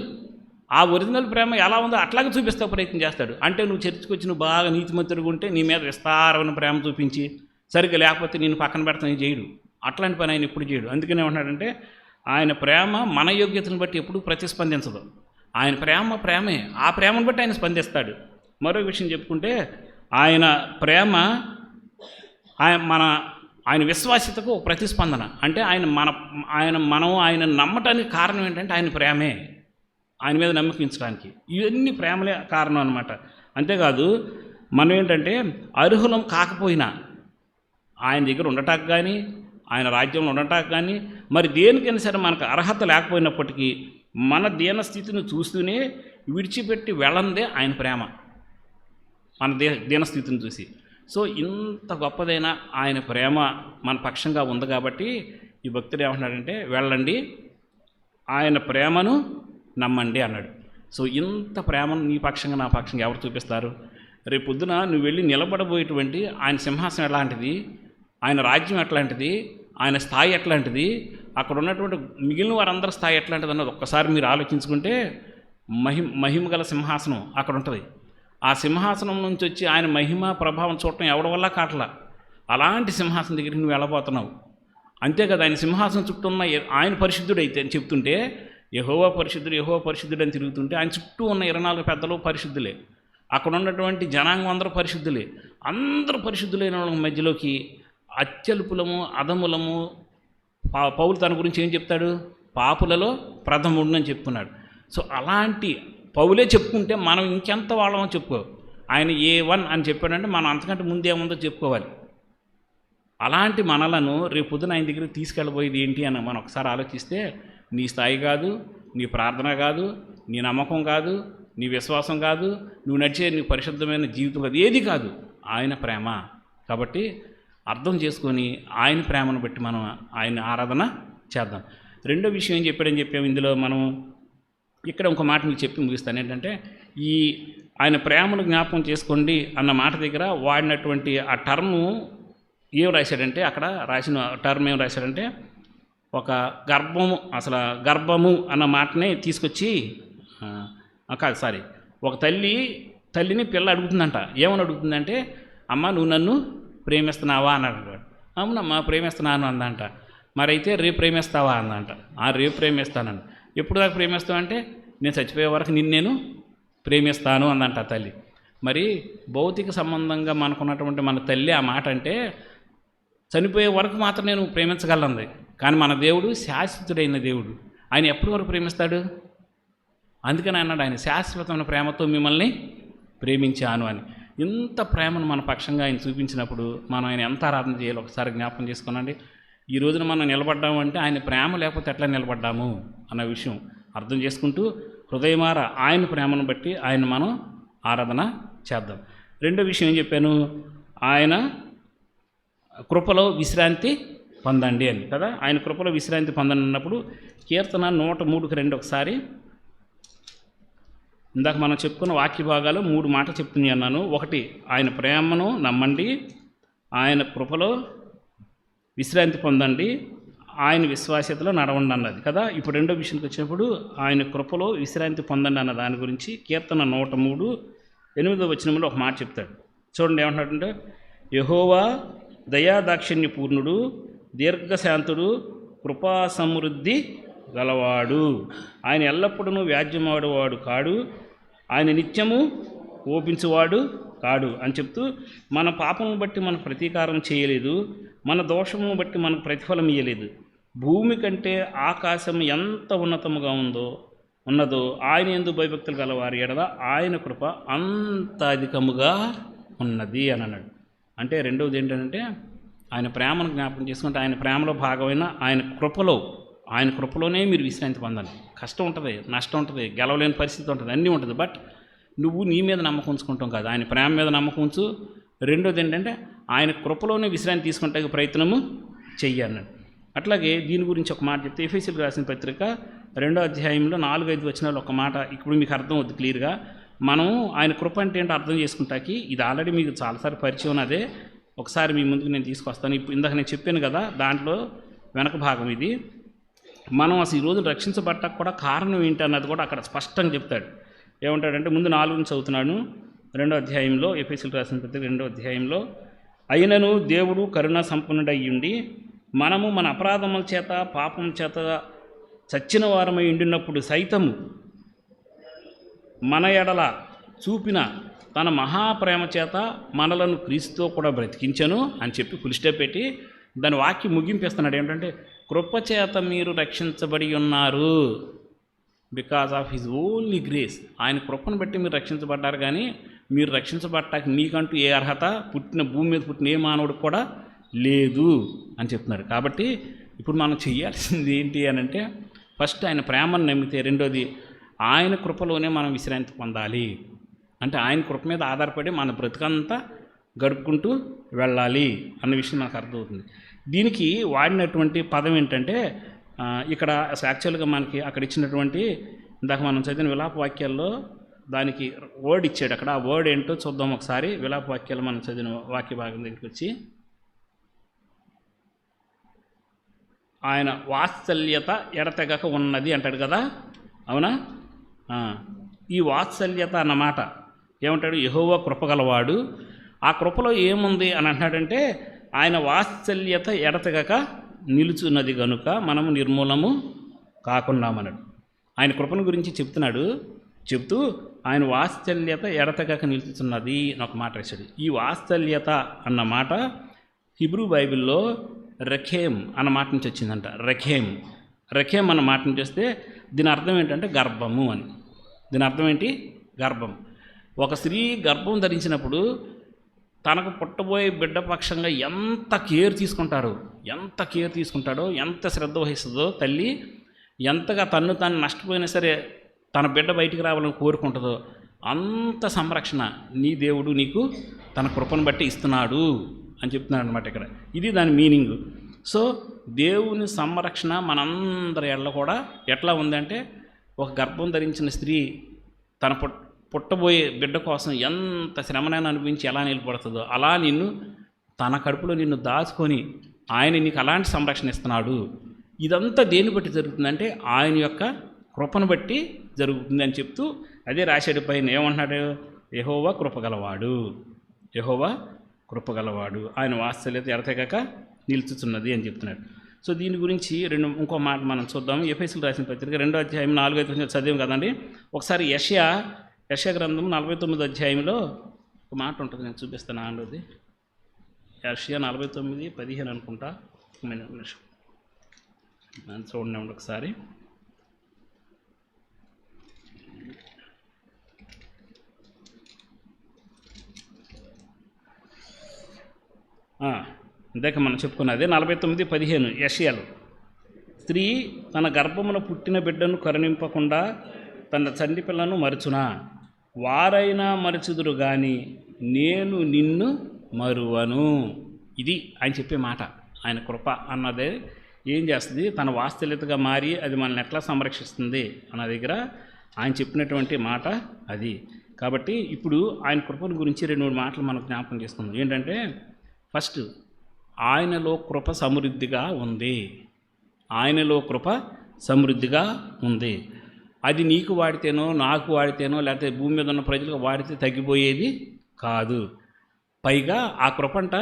ఆ ఒరిజినల్ ప్రేమ ఎలా ఉందో అట్లాగే చూపిస్తా ప్రయత్నం చేస్తాడు. అంటే నువ్వు చర్చికి వచ్చి నువ్వు బాగా నీతిమంతుడిగా ఉంటే నీ మీద విస్తారమైన ప్రేమ చూపించి, సరిగ్గా లేకపోతే నేను పక్కన పెడతాను చేయడు. అట్లాంటి పని ఆయన ఎప్పుడు చేయడు. అందుకనే ఏమంటాడంటే ఆయన ప్రేమ మన యోగ్యతను బట్టి ఎప్పుడు ప్రతిస్పందించదు. ఆయన ప్రేమే, ఆ ప్రేమను బట్టి ఆయన స్పందిస్తాడు. మరో విషయం చెప్పుకుంటే ఆయన ప్రేమ ఆయన విశ్వాస్యతకు ప్రతిస్పందన. అంటే ఆయన నమ్మటానికి కారణం ఏంటంటే ఆయన ప్రేమే, ఆయన మీద నమ్మకించడానికి. ఇవన్నీ ప్రేమలే కారణం అనమాట. అంతేకాదు మనం ఏంటంటే అర్హులం కాకపోయినా ఆయన దగ్గర ఉండటానికి కానీ, ఆయన రాజ్యంలో ఉండటానికి కానీ మరి దేనికైనా సరే మనకు అర్హత లేకపోయినప్పటికీ మన దీనస్థితిని చూస్తూనే విడిచిపెట్టి వెళ్ళందే ఆయన ప్రేమ, మన దీనస్థితిని చూసి. సో ఇంత గొప్పదైన ఆయన ప్రేమ మన పక్షంగా ఉంది కాబట్టి ఈ భక్తుడు ఏమంటున్నాడంటే వెళ్ళండి, ఆయన ప్రేమను నమ్మండి అన్నాడు. సో ఇంత ప్రేమను నీ పక్షంగా నా పక్షంగా ఎవరు చూపిస్తారు? రేపు పొద్దున నువ్వు వెళ్ళి నిలబడబోయేటువంటి ఆయన సింహాసనం ఎలాంటిది, ఆయన రాజ్యం ఎట్లాంటిది, ఆయన స్థాయి ఎట్లాంటిది, అక్కడ ఉన్నటువంటి మిగిలిన వారందరి స్థాయి ఎట్లాంటిది అన్నది ఒక్కసారి మీరు ఆలోచించుకుంటే మహిమ గల సింహాసనం అక్కడ ఉంటుంది. ఆ సింహాసనం నుంచి వచ్చి ఆయన మహిమ ప్రభావం చూడటం ఎవరి వల్ల కాటలా. అలాంటి సింహాసనం దగ్గరికి నువ్వు వెళ్ళబోతున్నావు. అంతే కదా, ఆయన సింహాసనం చుట్టూ ఉన్న ఆయన పరిశుద్ధుడు అయితే అని చెప్తుంటే యెహోవా పరిశుద్ధుడు అని తిరుగుతుంటే ఆయన చుట్టూ ఉన్న 24 పెద్దలు పరిశుద్ధులే, అక్కడ ఉన్నటువంటి జనాంగం అందరూ పరిశుద్ధులే. అందరూ పరిశుద్ధులైన వాళ్ళ మధ్యలోకి అత్యల్పులము అధములము, పౌలు తన గురించి ఏం చెప్తాడు? పాపులలో ప్రథముడు అని చెప్పుకున్నాడు. సో అలాంటి పౌలే చెప్పుకుంటే మనం ఇంకెంత వాళ్ళమో చెప్పుకో. ఆయన A1 అని చెప్పాడంటే మనం అంతకంటే ముందేముందో చెప్పుకోవాలి. అలాంటి మనలను రేపు పొద్దున ఆయన దగ్గరికి తీసుకెళ్ళబోయేది ఏంటి అని మనం ఒకసారి ఆలోచిస్తే నీ స్థాయి కాదు, నీ ప్రార్థన కాదు, నీ నమ్మకం కాదు, నీ విశ్వాసం కాదు, నువ్వు నడిచే నీ పరిశుద్ధమైన జీవితం కాదు, ఏది కాదు, ఆయన ప్రేమ. కాబట్టి అర్థం చేసుకొని ఆయన ప్రేమను బట్టి మనం ఆయన ఆరాధన చేద్దాం. రెండో విషయం ఏం చెప్పాము ఇందులో మనం ఇక్కడ ఇంకో మాట మీకు చెప్పి ముగిస్తాను. ఏంటంటే ఈ ఆయన ప్రేమను జ్ఞాపకం చేసుకోండి అన్న మాట దగ్గర వాడినటువంటి ఆ టర్ము ఏం రాశాడంటే, అక్కడ రాసిన టర్మ్ ఏం రాశాడంటే ఒక గర్భము అన్న మాటనే తీసుకొచ్చి ఒక తల్లిని పిల్ల అడుగుతుందంట. ఏమని అడుగుతుందంటే, అమ్మ నువ్వు నన్ను ప్రేమిస్తున్నావా అని అడిగాడు. అవునమ్మా ప్రేమిస్తున్నాను అందంట. మరైతే రేపు ప్రేమిస్తావా అందంట. రేపు ప్రేమిస్తానండి. ఎప్పుడు దాకా ప్రేమిస్తావు అంటే నేను చచ్చిపోయే వరకు నేను ప్రేమిస్తాను అందంట తల్లి. మరి భౌతిక సంబంధంగా మనకున్నటువంటి మన తల్లి ఆ మాట అంటే చనిపోయే వరకు మాత్రం నేను ప్రేమించగలంది. కానీ మన దేవుడు శాశ్వతుడైన దేవుడు, ఆయన ఎప్పటి వరకు ప్రేమిస్తాడు? అందుకని అన్నాడు ఆయన శాశ్వతమైన ప్రేమతో మిమ్మల్ని ప్రేమించాను అని. ఇంత ప్రేమను మన పక్షంగా ఆయన చూపించినప్పుడు మనం ఆయన ఎంత ఆరాధన చేయాలి ఒకసారి జ్ఞాపకం చేసుకున్నాండి. ఈ రోజున మనం నిలబడ్డాము అంటే ఆయన ప్రేమ లేకపోతే ఎట్లా నిలబడ్డాము అన్న విషయం అర్థం చేసుకుంటూ హృదయమార ఆయన ప్రేమను బట్టి ఆయన మనం ఆరాధన చేద్దాం. రెండో విషయం ఏం చెప్పాను, ఆయన కృపలో విశ్రాంతి పొందండి అని కదా. ఆయన కృపలో విశ్రాంతి పొందండి అన్నప్పుడు కీర్తన 103కి రండి ఒకసారి. ఇందాక మనం చెప్పుకున్న వాక్య భాగాలు 3 మాటలు చెప్తుంది అన్నాను. ఒకటి ఆయన ప్రేమను నమ్మండి, ఆయన కృపలో విశ్రాంతి పొందండి, ఆయన విశ్వాస్యతలో నడవండి అన్నది కదా. ఇప్పుడు రెండో విషయానికి వచ్చినప్పుడు ఆయన కృపలో విశ్రాంతి పొందండి అన్న దాని గురించి కీర్తన 103:8 వచనంలో ఒక మాట చెప్తాడు. చూడండి ఏమంటాడంటే, యెహోవా దయాదాక్షిణ్య పూర్ణుడు, దీర్ఘశాంతుడు, కృపా సమృద్ధి గలవాడు, ఆయన ఎల్లప్పుడూ వ్యాజ్యమాడువాడు కాడు, ఆయన నిత్యము కోపించువాడు కాడు అని చెప్తూ మన పాపమును బట్టి మనకు ప్రతీకారం చేయలేదు, మన దోషమును బట్టి మనకు ప్రతిఫలం ఇయ్యలేదు. భూమి కంటే ఆకాశం ఎంత ఉన్నతముగా ఉన్నదో ఆయన యందు భయభక్తులు గలవారి ఎడల ఆయన కృప అంత అధికముగా ఉన్నది అని అన్నాడు. అంటే రెండవది ఏంటంటే ఆయన ప్రేమను జ్ఞాపకం చేసుకుంటే ఆయన ప్రేమలో భాగమైన ఆయన కృపలోనే మీరు విశ్రాంతి పొందాలి. కష్టం ఉంటుంది, నష్టం ఉంటుంది, గెలవలేని పరిస్థితి ఉంటుంది, అన్నీ ఉంటుంది. బట్ నువ్వు నీ మీద నమ్మకం ఉంచుకుంటాం కాదు, ఆయన ప్రేమ మీద నమ్మకం ఉంచు. రెండోది ఏంటంటే ఆయన కృపలోనే విశ్రాంతి తీసుకుంటే ప్రయత్నము చెయ్యి అన్నాడు. అట్లాగే దీని గురించి ఒక మాట చెప్తే ఎఫెసీయులకు రాసిన పత్రిక 2వ అధ్యాయంలో 4-5 వచనాలు ఒక మాట ఇప్పుడు మీకు అర్థం అవుతుంది క్లియర్గా. మనం ఆయన కృప అంటే ఏంటో అర్థం చేసుకుంటాకి ఇది ఆల్రెడీ మీకు చాలాసార్లు పరిచయం అదే, ఒకసారి మీ ముందుకు నేను తీసుకొస్తాను. ఇప్పుడు ఇందాక నేను చెప్పాను కదా, దాంట్లో వెనక భాగం ఇది. మనం అసలు ఈరోజు రక్షించబట్టకు కూడా కారణం ఏంటి అన్నది కూడా అక్కడ స్పష్టంగా చెప్తాడు. ఏమంటాడంటే ముందు 4 నుంచి చదువుతున్నాను. 2వ అధ్యాయంలో ఎఫెసీయులకు రాసిన పత్రిక 2వ అధ్యాయంలో, అయినను దేవుడు కరుణా సంపన్నుడయ్యుండి మనము మన అపరాధముల చేత పాపం చేత చచ్చిన వారమై ఉండినప్పుడు సైతము మన ఎడల చూపిన తన మహాప్రేమ చేత మనలను క్రీస్తుతో కూడా బ్రతికించను అని చెప్పి ఫుల్ స్టాప్ పెట్టి దాని వాక్యం ముగింపేస్తున్నాడు. ఏంటంటే కృపచేత మీరు రక్షించబడి ఉన్నారు, because of his only grace. ఆయన కృపను బట్టి మీరు రక్షించబడ్డారు, కానీ మీరు రక్షించబడ్డానికి మీకంటూ ఏ అర్హత భూమి మీద పుట్టిన ఏ మానవుడికి కూడా లేదు అని చెప్తున్నారు. కాబట్టి ఇప్పుడు మనం చేయాల్సింది ఏంటి అని అంటే, ఫస్ట్ ఆయన ప్రేమను నమ్మితే, రెండోది ఆయన కృపలోనే మనం విశ్రాంతి పొందాలి. అంటే ఆయన కృప మీద ఆధారపడి మన బ్రతుకంతా గడుపుకుంటూ వెళ్ళాలి అన్న విషయం మనకు అర్థమవుతుంది. దీనికి వాడినటువంటి పదం ఏంటంటే, ఇక్కడ యాక్చువల్గా మనకి అక్కడ ఇచ్చినటువంటి ఇందాక మనం చదివిన విలాప వాక్యాల్లో దానికి వర్డ్ ఇచ్చాడు. అక్కడ ఆ వర్డ్ ఏంటో చూద్దాం ఒకసారి. విలాప వాక్యాలు మనం చదివిన వాక్య భాగం దగ్గరికి వచ్చి, ఆయన వాత్సల్యత ఎడతెగక ఉన్నది అంటాడు కదా, అవునా? ఈ వాత్సల్యత అన్నమాట ఏమంటాడు? యెహోవా కృపగలవాడు. ఆ కృపలో ఏముంది అని అంటున్నాడంటే, ఆయన వాత్సల్యత ఎడతెగక నిలుచున్నది గనుక మనము నిర్మూలము కాకున్నామన్నాడు. ఆయన కృపను గురించి చెప్తూ ఆయన వాత్సల్యత ఎడతెగక నిలుచున్నది అని ఒక మాట రాశాడు. ఈ వాత్సల్యత అన్న మాట హిబ్రూ బైబిల్లో రఖేమ్ అన్న మాట నుంచి వచ్చిందంట. రఖేమ్ అన్న మాట నుంచి వస్తే దీని అర్థం ఏంటంటే గర్భము అని. దీని అర్థం ఏంటి? గర్భం. ఒక స్త్రీ గర్భం ధరించినప్పుడు తనకు పుట్టబోయే బిడ్డ పక్షంగా ఎంత కేర్ తీసుకుంటాడో, ఎంత శ్రద్ధ వహిస్తుందో తల్లి, ఎంతగా తను నష్టపోయినా సరే తన బిడ్డ బయటికి రావాలని కోరుకుంటుందో అంత సంరక్షణ నీ దేవుడు నీకు తన కృపను బట్టి ఇస్తున్నాడు అని చెప్తున్నాడు అనమాట ఇక్కడ. ఇది దాని మీనింగ్. సో దేవుని సంరక్షణ మనందరి ఎడల కూడా ఎట్లా ఉందంటే, ఒక గర్భం ధరించిన స్త్రీ తన పుట్టబోయే బిడ్డ కోసం ఎంత శ్రమనైనా అనిపించి ఎలా నిలబడుతుందో, అలా తన కడుపులో నిన్ను దాచుకొని ఆయన నీకు అలాంటి సంరక్షణ ఇస్తున్నాడు. ఇదంతా దేన్ని బట్టి జరుగుతుందంటే ఆయన యొక్క కృపను బట్టి జరుగుతుంది అని చెప్తూ అదే రాశాడు పైన. ఏమంటున్నాడు? యెహోవా కృపగలవాడు, ఆయన వాత్సల్యత ఎడతెగక నిలుచుచున్నది అని చెప్తున్నాడు. సో దీని గురించి ఇంకో మాట మనం చూద్దాం. ఎఫెసీయులకు రాసిన పత్రిక 2వ అధ్యాయం 4వ వచనం చదివాం కదండి. ఒకసారి యెషయా గ్రంథం 49వ అధ్యాయంలో ఒక మాట ఉంటుంది, నేను చూపిస్తాను. ఆండోది యెషయా 49:15 అనుకుంటా. నిమిషం చూడండి ఒకసారి. ఇందాక మనం చెప్పుకున్నది 49:15 యెషయాలో. స్త్రీ తన గర్భమున పుట్టిన బిడ్డను కరుణింపకుండా తన చంటి పిల్లను మరుచునా? వారైనా మరుచుదురు కానీ నేను నిన్ను మరువను. ఇది ఆయన చెప్పే మాట. ఆయన కృప అన్నదే ఏం చేస్తుంది? తన వాత్సల్యతగా మారి అది మనల్ని ఎట్లా సంరక్షిస్తుంది అన్న దగ్గర ఆయన చెప్పినటువంటి మాట అది. కాబట్టి ఇప్పుడు ఆయన కృపను గురించి 2-3 మాటలు మనం జ్ఞాపకం చేసుకుందాం. ఏంటంటే, ఫస్ట్ ఆయనలో కృప సమృద్ధిగా ఉంది. అది నీకు వాడితేనో, నాకు వాడితేనో, లేకపోతే భూమి మీద ఉన్న ప్రజలకు వాడితే తగ్గిపోయేది కాదు. పైగా ఆ కృపంట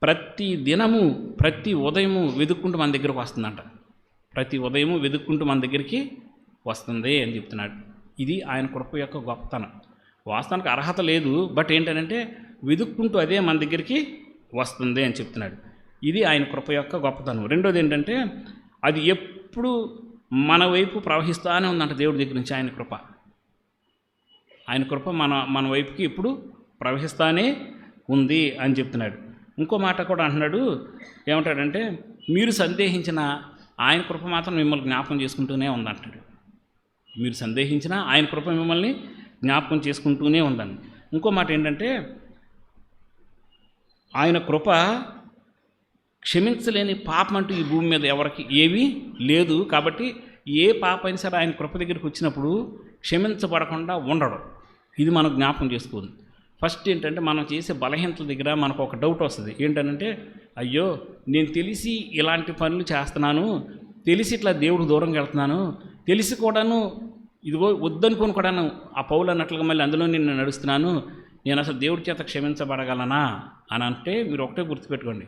ప్రతి దినము, ప్రతి ఉదయము వెతుక్కుంటూ మన దగ్గరకు వస్తుందంట. వస్తుంది అని చెప్తున్నాడు. ఇది ఆయన కృప యొక్క గొప్పతనం. వాస్తవానికి అర్హత లేదు, బట్ ఏంటంటే వెతుక్కుంటూ అదే మన దగ్గరికి వస్తుంది అని చెప్తున్నాడు. ఇది ఆయన కృప యొక్క గొప్పతనం. రెండోది ఏంటంటే, అది ఎప్పుడు మన వైపు ప్రవహిస్తూనే ఉందంట. దేవుడి దగ్గర నుంచి ఆయన కృప మన వైపుకి ఎప్పుడు ప్రవహిస్తూనే ఉంది అని చెప్తున్నాడు. ఇంకో మాట కూడా అంటున్నాడు. ఏమంటాడంటే, మీరు సందేహించిన ఆయన కృప మాత్రం మిమ్మల్ని జ్ఞాపకం చేసుకుంటూనే ఉందంటాడు. మీరు సందేహించిన ఆయన కృప మిమ్మల్ని జ్ఞాపకం చేసుకుంటూనే ఉందని. ఇంకో మాట ఏంటంటే, ఆయన కృప క్షమించలేని పాపం అంటూ ఈ భూమి మీద ఎవరికి ఏమీ లేదు. కాబట్టి ఏ పాప అయినా సరే ఆయన కృప దగ్గరికి వచ్చినప్పుడు క్షమించబడకుండా ఉండడం. ఇది మనం జ్ఞాపకం చేసుకోవాలి. ఫస్ట్ ఏంటంటే, మనం చేసే బలహీనతల దగ్గర మనకు ఒక డౌట్ వస్తుంది. ఏంటంటే, అయ్యో నేను తెలిసి ఇలాంటి పనులు చేస్తున్నాను, తెలిసి ఇట్లా దేవుడు దూరంగా వెళ్తున్నాను, తెలిసి కూడాను ఇదిగో వద్దనుకొని కూడాను ఆ పౌలు అన్నట్లుగా మళ్ళీ అందులో నేను నడుస్తున్నాను, నేను అసలు దేవుడి చేత క్షమించబడగలనా అని అంటే, మీరు ఒకటే గుర్తుపెట్టుకోండి.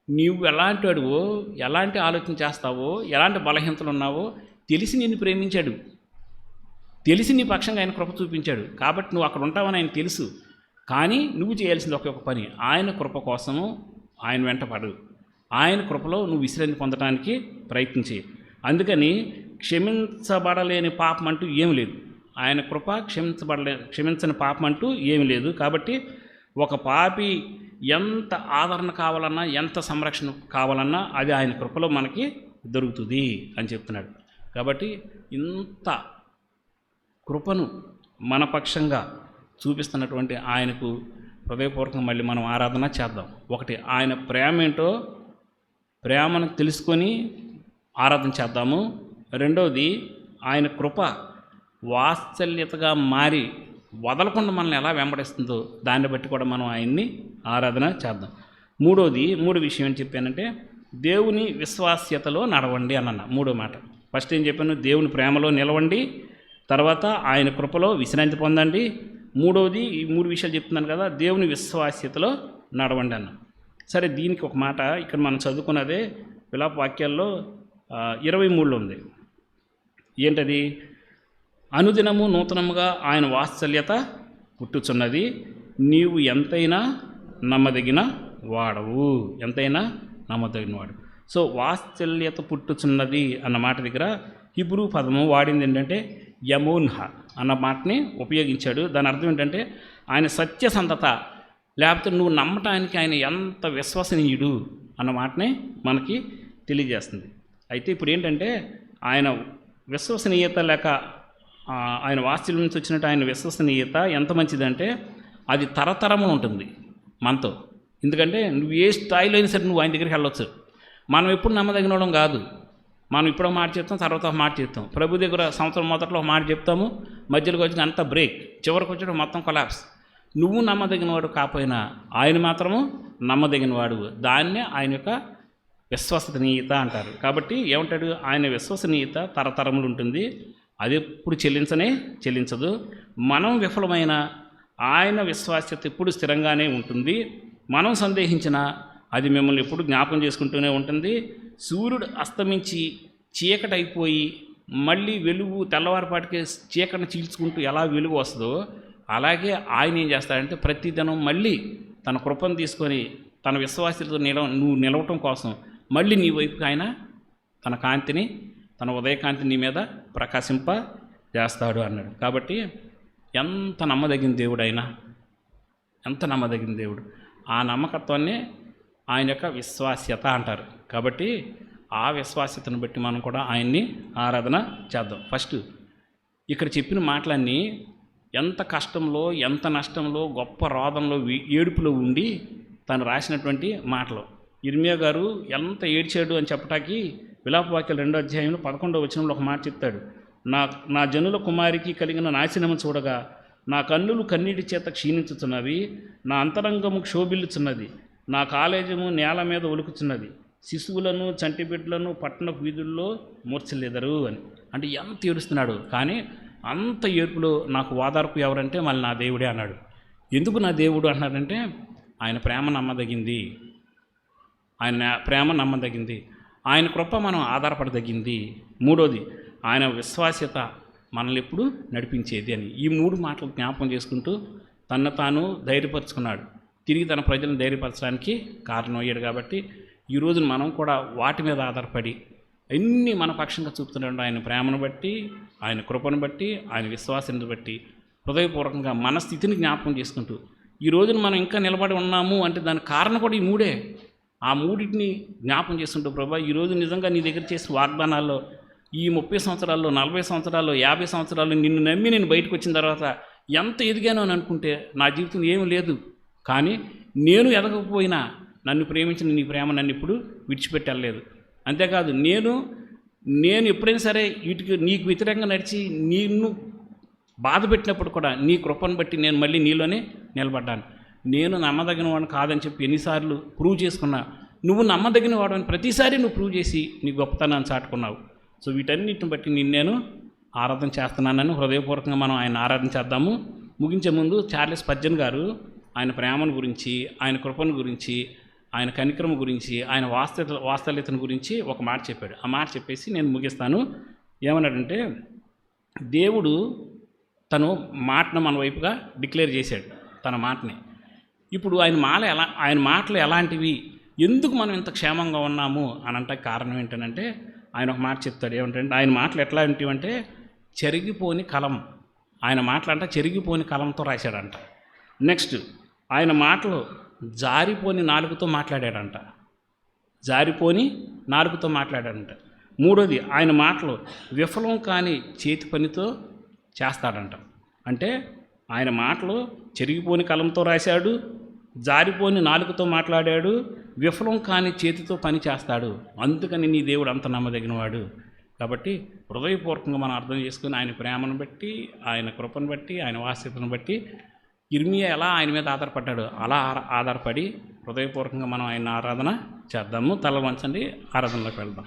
నీవు ఎలాంటి వాడివో, ఎలాంటి ఆలోచన చేస్తావో, ఎలాంటి బలహీనతలు ఉన్నావో తెలిసి నిన్ను ప్రేమించాడు, తెలిసి నీ పక్షంగా ఆయన కృప చూపించాడు. కాబట్టి నువ్వు అక్కడ ఉంటావని ఆయన తెలుసు. కానీ నువ్వు చేయాల్సింది ఒక పని, ఆయన కృప కోసము ఆయన వెంట పడు, ఆయన కృపలో నువ్వు విశ్రాంతి పొందడానికి ప్రయత్నించి. అందుకని క్షమించబడలేని పాపం అంటూ ఏమి లేదు. ఆయన కృప క్షమించని పాపం అంటూ ఏమి లేదు. కాబట్టి ఒక పాపి ఎంత ఆదరణ కావాలన్నా, ఎంత సంరక్షణ కావాలన్నా అది ఆయన కృపలో మనకి దొరుకుతుంది అని చెప్తున్నాడు. కాబట్టి ఇంత కృపను మన పక్షంగా చూపిస్తున్నటువంటి ఆయనకు హృదయపూర్వకంగా మళ్ళీ మనం ఆరాధన చేద్దాం. ఒకటి, ఆయన ప్రేమ ఏంటో ప్రేమను తెలుసుకొని ఆరాధన చేద్దాము. రెండవది, ఆయన కృప వాత్సల్యతగా మారి వదలకుండా మనల్ని ఎలా వెంబడిస్తుందో దాన్ని బట్టి కూడా మనం ఆయన్ని ఆరాధన చేద్దాం. మూడో విషయం ఏం చెప్పానంటే దేవుని విశ్వాస్యతలో నడవండి అన్న మూడో మాట. ఫస్ట్ ఏం చెప్పాను? దేవుని ప్రేమలో నిలవండి, తర్వాత ఆయన కృపలో విశ్రాంతి పొందండి. మూడవది, ఈ 3 విషయాలు చెప్తున్నాను కదా, దేవుని విశ్వాస్యతలో నడవండి అన్న. సరే, దీనికి ఒక మాట ఇక్కడ మనం చదువుకున్నదే విలాప వాక్యాల్లో 23లో ఉంది. ఏంటది? అనుదినము నూతనముగా ఆయన వాత్సల్యత పుట్టుచున్నది, నీవు ఎంతైనా నమ్మదగిన వాడవు. సో వాత్సల్యత పుట్టుచున్నది అన్న మాట దగ్గర హిబ్రూ పదము వాడింది ఏంటంటే యమోన్హ అన్న మాటని ఉపయోగించాడు. దాని అర్థం ఏంటంటే ఆయన సత్యసంధత, లేకపోతే నువ్వు నమ్మటానికి ఆయన ఎంత విశ్వసనీయుడు అన్న మాటని మనకి తెలియజేస్తుంది. అయితే ఇప్పుడు ఏంటంటే ఆయన విశ్వసనీయత లేక ఆయన వాత్సల్యం నుంచి వచ్చినట్టు ఆయన విశ్వసనీయత ఎంత మంచిదంటే అది తరతరము ఉంటుంది మనతో. ఎందుకంటే నువ్వు ఏ స్థాయిలో అయినా సరే నువ్వు ఆయన దగ్గరికి వెళ్ళొచ్చు. మనం ఎప్పుడు నమ్మదగినడం కాదు. మనం ఇప్పుడు ఒక మాట చెప్తాం, తర్వాత ఒక మాట చెప్తాం. ప్రభు దగ్గర సంవత్సరం మొదట్లో ఒక మాట చెప్తాము, మధ్యలోకి వచ్చిన అంతా బ్రేక్, చివరికి వచ్చేటప్పుడు మొత్తం కొలాప్స్. నువ్వు నమ్మదగినవాడు కాకపోయినా ఆయన మాత్రము నమ్మదగినవాడు. దాన్నే ఆయన యొక్క విశ్వసనీయత అంటారు. కాబట్టి ఏమంటాడు? ఆయన విశ్వసనీయత తరతరములు ఉంటుంది, అది ఎప్పుడు చెల్లించదు. మనం విఫలమైన ఆయన విశ్వాస్యత ఎప్పుడు స్థిరంగానే ఉంటుంది. మనం సందేహించినా అది మిమ్మల్ని ఎప్పుడు జ్ఞాపకం చేసుకుంటూనే ఉంటుంది. సూర్యుడు అస్తమించి చీకటి అయిపోయి మళ్ళీ వెలుగు తెల్లవారిపాటికే చీకటిని చీల్చుకుంటూ ఎలా వెలుగు వస్తుందో అలాగే ఆయన ఏం చేస్తాడంటే ప్రతిదినం మళ్ళీ తన కృపను తీసుకొని తన విశ్వాసంతో నువ్వు నిలవటం కోసం మళ్ళీ నీ వైపుకి ఆయన తన కాంతిని, తన ఉదయకాంతిని నీ మీద ప్రకాశింప చేస్తాడు అన్నాడు. కాబట్టి ఎంత నమ్మదగిన దేవుడు ఆయన, ఎంత నమ్మదగిన దేవుడు. ఆ నమ్మకత్వాన్ని ఆయన యొక్క విశ్వాస్యత అంటారు. కాబట్టి ఆ విశ్వాస్యతను బట్టి మనం కూడా ఆయన్ని ఆరాధన చేద్దాం. ఫస్ట్ ఇక్కడ చెప్పిన మాటలన్నీ ఎంత కష్టంలో, ఎంత నష్టంలో, గొప్ప రోదంలో, ఏడుపులో ఉండి తను రాసినటువంటి మాటలు. ఇర్మియా గారు ఎంత ఏడ్చాడు అని చెప్పటానికి విలాప వాక్యాలు 2వ అధ్యాయంలో 11వ వచనంలో ఒక మాట చెప్తాడు. నా జనుల కుమారికి కలిగిన నాశనము చూడగా నా కన్నులు కన్నీటి చేత క్షీణించుచున్నవి, నా అంతరంగము క్షోభిల్లుచున్నది, నా కాలేజము నేల మీద ఒలుకుచున్నది, శిశువులను చంటిబిడ్డలను పట్టణపు వీధుల్లో మూర్చలేదరు అని. అంటే ఎంత ఏడుస్తున్నాడు. కానీ అంత ఏడుపులో నాకు ఓదార్పు ఎవరంటే మళ్ళీ నా దేవుడే అన్నాడు. ఎందుకు నా దేవుడు అన్నాడంటే ఆయన ప్రేమ నమ్మదగింది, ఆయన కృప మనం ఆధారపడదగింది. మూడోది, ఆయన విశ్వాస్యత మనల్ని ఎప్పుడు నడిపించేది అని. ఈ 3 మాటలు జ్ఞాపకం చేసుకుంటూ తను తాను ధైర్యపరుచుకున్నాడు. తిరిగి తన ప్రజలను ధైర్యపరచడానికి కారణం అయ్యాడు. కాబట్టి ఈరోజు మనం కూడా వాటి మీద ఆధారపడి అన్నీ మన పక్షంగా చూపుతున్నాడు. ఆయన ప్రేమను బట్టి, ఆయన కృపను బట్టి, ఆయన విశ్వాసాన్ని బట్టి హృదయపూర్వకంగా మన స్థితిని జ్ఞాపకం చేసుకుంటూ ఈ రోజున మనం ఇంకా నిలబడి ఉన్నాము అంటే దానికి కారణం కూడా ఈ 3. ఆ 3టిని జ్ఞాపకం చేసుకుంటూ ప్రభా ఈరోజు నిజంగా నీ దగ్గర చేసిన వాగ్దానాల్లో ఈ 30 సంవత్సరాల్లో, 40 సంవత్సరాల్లో, 50 సంవత్సరాల్లో నిన్ను నమ్మి నేను బయటకు వచ్చిన తర్వాత ఎంత ఎదిగాను అని అనుకుంటే నా జీవితంలో ఏమీ లేదు. కానీ నేను ఎదగకపోయినా నన్ను ప్రేమించిన నీ ప్రేమ నన్ను ఇప్పుడు విడిచిపెట్టలేదు. అంతేకాదు నేను ఎప్పుడైనా సరే వీటికి నీకు వ్యతిరేకంగా నడిచి నిన్ను బాధ పెట్టినప్పుడు కూడా నీ కృపను బట్టి నేను మళ్ళీ నీలోనే నిలబడ్డాను. నేను నమ్మదగిన వాడిని కాదని చెప్పి ఎన్నిసార్లు ప్రూవ్ చేసుకున్నా, నువ్వు నమ్మదగిన వాడు అని ప్రతిసారి నువ్వు ప్రూవ్ చేసి నీ గొప్పతనాన్ని చాటుకున్నావు. సో వీటన్నిటిని బట్టి నేను ఆరాధన చేస్తున్నానని హృదయపూర్వకంగా మనం ఆయన ఆరాధన చేద్దాము. ముగించే ముందు చార్లెస్ స్పర్జన్ గారు ఆయన ప్రేమను గురించి, ఆయన కృపను గురించి, ఆయన కనికరము గురించి, ఆయన వాస్తల్యతను గురించి ఒక మాట చెప్పాడు. ఆ మాట చెప్పేసి నేను ముగిస్తాను. ఏమన్నాడంటే దేవుడు తను మాటను మన వైపుగా డిక్లేర్ చేశాడు తన మాటని. ఇప్పుడు ఆయన మాటలు ఎలాంటివి, ఎందుకు మనం ఇంత క్షేమంగా ఉన్నాము అని అంటే కారణం ఏంటంటే ఆయన ఒక మాట చెప్తాడు. ఏమంటే ఆయన మాటలు ఎట్లాంటివంటే చెరిగిపోని కలం. ఆయన మాటలంట చెరిగిపోని కలంతో రాశాడంట. నెక్స్ట్ ఆయన మాటలు జారిపోని నాలుకతో మాట్లాడాడంట. జారిపోని నాలుకతో మాట్లాడాడంట. మూడోది, ఆయన మాటలు విఫలం కాని చేతి పనితో చేస్తాడంట. అంటే ఆయన మాటలు చెరిగిపోని కలంతో రాశాడు, జారిపోని నాలుకతో మాట్లాడాడు, విఫలం కాని చేతితో పని చేస్తాడు. అందుకని నీ దేవుడు అంత నమ్మదగినవాడు. కాబట్టి హృదయపూర్వకంగా మనం అర్థం చేసుకుని ఆయన ప్రేమను బట్టి, ఆయన కృపను బట్టి, ఆయన వాస్తవతను బట్టి ఇర్మియా ఎలా ఆయన మీద ఆధారపడ్డాడు అలా ఆధారపడి హృదయపూర్వకంగా మనం ఆయన ఆరాధన చేద్దాము. తల వంచండి, ఆరాధనలోకి వెళ్దాం.